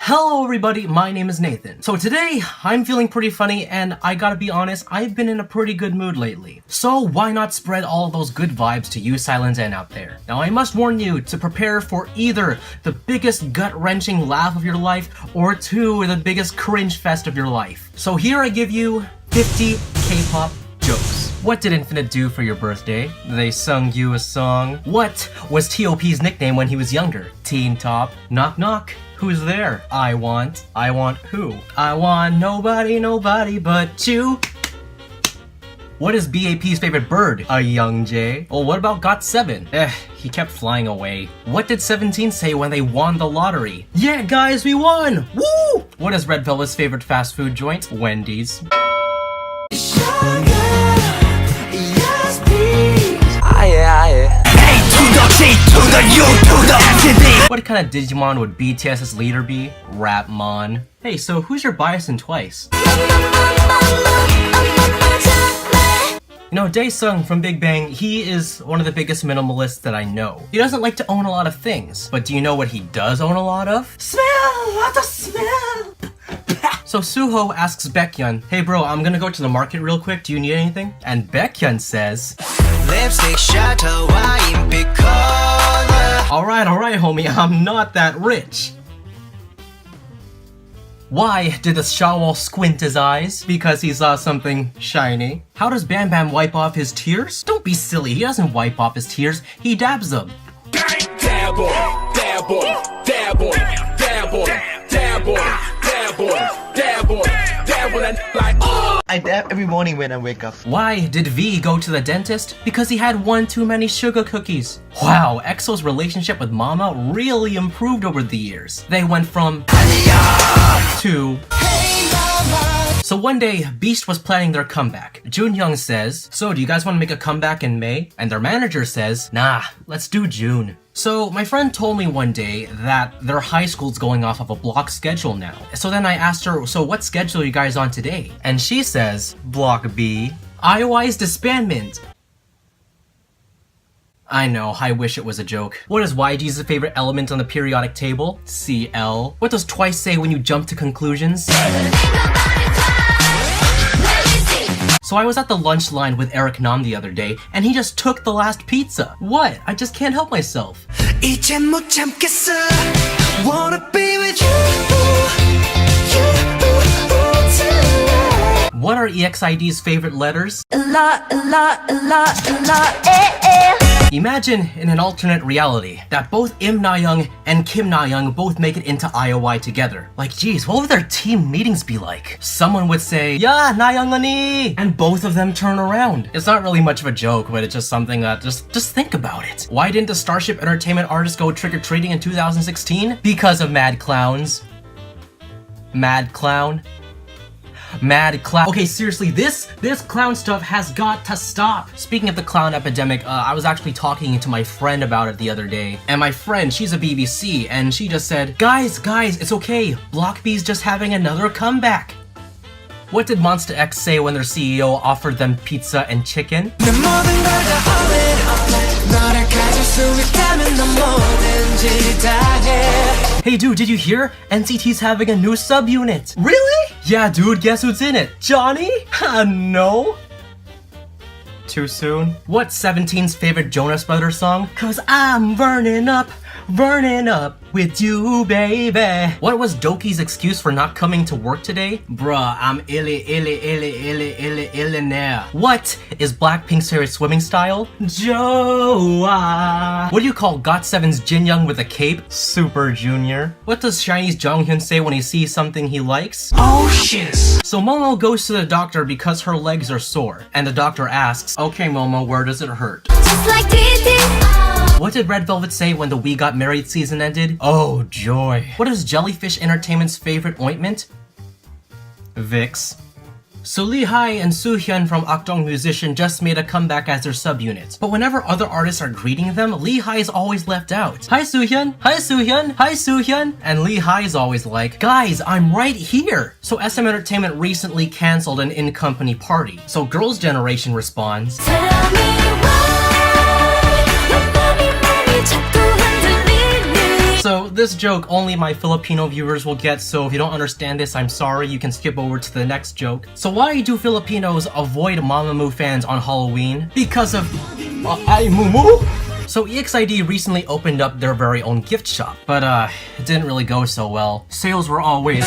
Hello everybody, my name is Nathan. So today, I'm feeling pretty funny and I gotta be honest, I've been in a pretty good mood lately. So why not spread all those good vibes to you silent N out there. Now I must warn you to prepare for either the biggest gut-wrenching laugh of your life or two, the biggest cringe fest of your life. So here I give you 50 K-pop jokes. What did Infinite do for your birthday? They sung you a song. What was T.O.P's nickname when he was younger? Teen Top. Knock knock. Who's there? I want who? I want nobody but you. What is BAP's favorite bird? A young jay. Well, what about GOT7? He kept flying away. What did 17 say when they won the lottery? Yeah, guys, we won! Woo! What is Red Velvet's favorite fast food joint? Wendy's. What kind of Digimon would BTS's leader be? Rapmon. Hey, so who's your bias in Twice? You know, Daesung from Big Bang, he is one of the biggest minimalists that I know. He doesn't like to own a lot of things, but do you know what he does own a lot of? Smell! What the smell! So Suho asks Baekhyun, hey bro, I'm gonna go to the market real quick, do you need anything? And Baekhyun says, lipstick shot Hawaiian picola. Alright, homie, I'm not that rich. Why did the Shawol squint his eyes? Because he saw something shiny. How does Bam Bam wipe off his tears? Don't be silly, he doesn't wipe off his tears, he dabs them. Dab on, dab on, dab on, dab on, dab on, dab on, dab on, dab on, like oh! I dab every morning when I wake up. Why did V go to the dentist? Because he had one too many sugar cookies. Wow, EXO's relationship with Mama really improved over the years. They went from to hey mama. So one day, Beast was planning their comeback. Junyoung says, so do you guys want to make a comeback in May? And their manager says, nah, let's do June. So my friend told me one day that their high school's going off of a block schedule now. So then I asked her, so what schedule are you guys on today? And she says, Block B. IOI's disbandment. I know, I wish it was a joke. What is YG's favorite element on the periodic table? CL. What does Twice say when you jump to conclusions? So I was at the lunch line with Eric Nam the other day, and he just took the last pizza. What? I just can't help myself. Wanna be with you. What are EXID's favorite letters? Imagine in an alternate reality that both Im Na-young and Kim Na-young both make it into IOI together. Like, geez, what would their team meetings be like? Someone would say, "Yeah, Na-young ani," and both of them turn around. It's not really much of a joke, but it's just something that just think about it. Why didn't the Starship Entertainment artists go trick-or-treating in 2016? Because of Mad Clowns. Mad Clown. Mad clown. Okay, seriously, this clown stuff has got to stop. Speaking of the clown epidemic, I was actually talking to my friend about it the other day. And my friend, she's a BBC, and she just said, guys, it's okay. Block B's just having another comeback. What did Monsta X say when their CEO offered them pizza and chicken? Hey dude, did you hear? NCT's having a new subunit. Really? Yeah dude, guess who's in it? Johnny? No. Too soon? What's 17's favorite Jonas Brothers song? Cause I'm burning up with you, baby. What was Doki's excuse for not coming to work today? Bruh, I'm illy now. What is Blackpink's favorite swimming style? Joa. What do you call GOT7's Jinyoung with a cape? Super Junior. What does Shiny's Jonghyun say when he sees something he likes? Oh shit. So Momo goes to the doctor because her legs are sore. And the doctor asks, okay Momo, where does it hurt? Just like what did Red Velvet say when the We Got Married season ended? Oh, joy. What is Jellyfish Entertainment's favorite ointment? Vicks. So Lee Hai and Soo Hyun from Akdong Musician just made a comeback as their subunit. But whenever other artists are greeting them, Lee Hai is always left out. Hi Soo Hyun, hi Soo Hyun, hi Soo Hyun. And Lee Hai is always like, guys, I'm right here. So SM Entertainment recently cancelled an in-company party. So Girls' Generation responds, tell me why. So this joke only my Filipino viewers will get, so if you don't understand this, I'm sorry, you can skip over to the next joke. So why do Filipinos avoid Mamamoo fans on Halloween? Because of ay mumu? So EXID recently opened up their very own gift shop, but it didn't really go so well. Sales were always...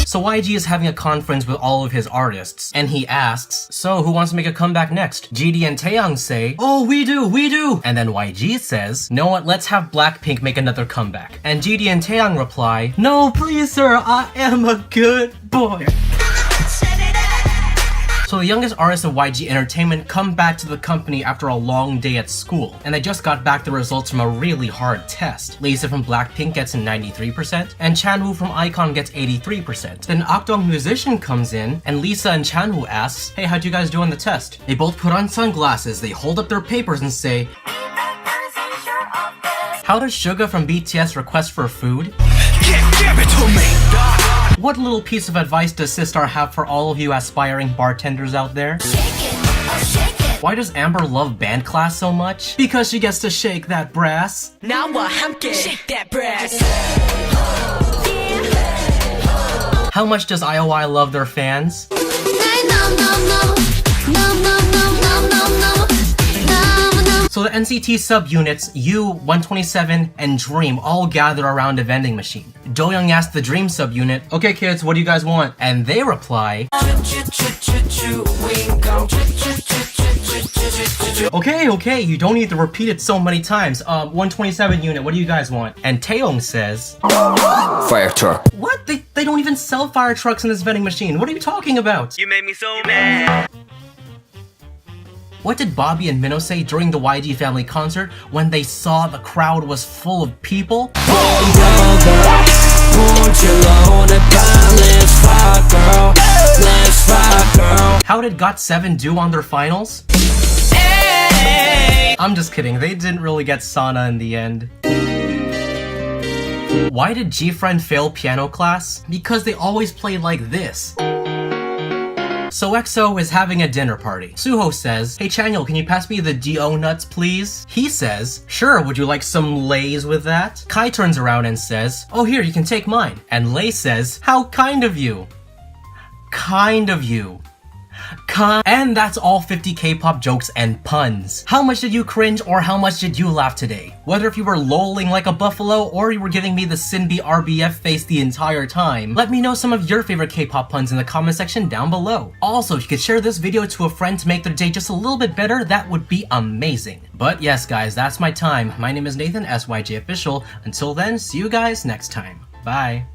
So YG is having a conference with all of his artists, and he asks, so who wants to make a comeback next? GD and Taeyang say, oh, we do! And then YG says, know what, let's have Blackpink make another comeback. And GD and Taeyang reply, no, please sir, I am a good boy. So the youngest artists of YG Entertainment come back to the company after a long day at school, and they just got back the results from a really hard test. Lisa from Blackpink gets a 93%, and Chanwoo from iKON gets 83%. Then Akdong Musician comes in, and Lisa and Chanwoo asks, hey, how'd you guys do on the test? They both put on sunglasses, they hold up their papers and say, how does Suga from BTS request for food? Give it to me! What little piece of advice does Sistar have for all of you aspiring bartenders out there? Why does Amber love band class so much? Because she gets to shake that brass. Now 함께 shake that brass. How much does IOI love their fans? So the NCT subunits U127 and Dream all gather around a vending machine. Doyoung asks the Dream subunit, okay kids, what do you guys want? And they reply, okay, you don't need to repeat it so many times. 127 unit, what do you guys want? And Taeyong says, fire truck. What? They don't even sell fire trucks in this vending machine. What are you talking about? You made me so mad. What did Bobby and Minho say during the YG family concert when they saw the crowd was full of people? How did GOT7 do on their finals? I'm just kidding, they didn't really get Sana in the end. Why did G-Friend fail piano class? Because they always play like this. So EXO is having a dinner party. Suho says, hey Chanyeol, can you pass me the D.O. nuts please? He says, sure, would you like some Lays with that? Kai turns around and says, oh here, you can take mine. And Lay says, how kind of you. Kind of you. And that's all 50 K-pop jokes and puns. How much did you cringe or how much did you laugh today? Whether if you were lolling like a buffalo or you were giving me the Sinbi RBF face the entire time, let me know some of your favorite K-pop puns in the comment section down below. Also, if you could share this video to a friend to make their day just a little bit better, that would be amazing. But yes guys, that's my time. My name is Nathan, SYJ Official. Until then, see you guys next time. Bye.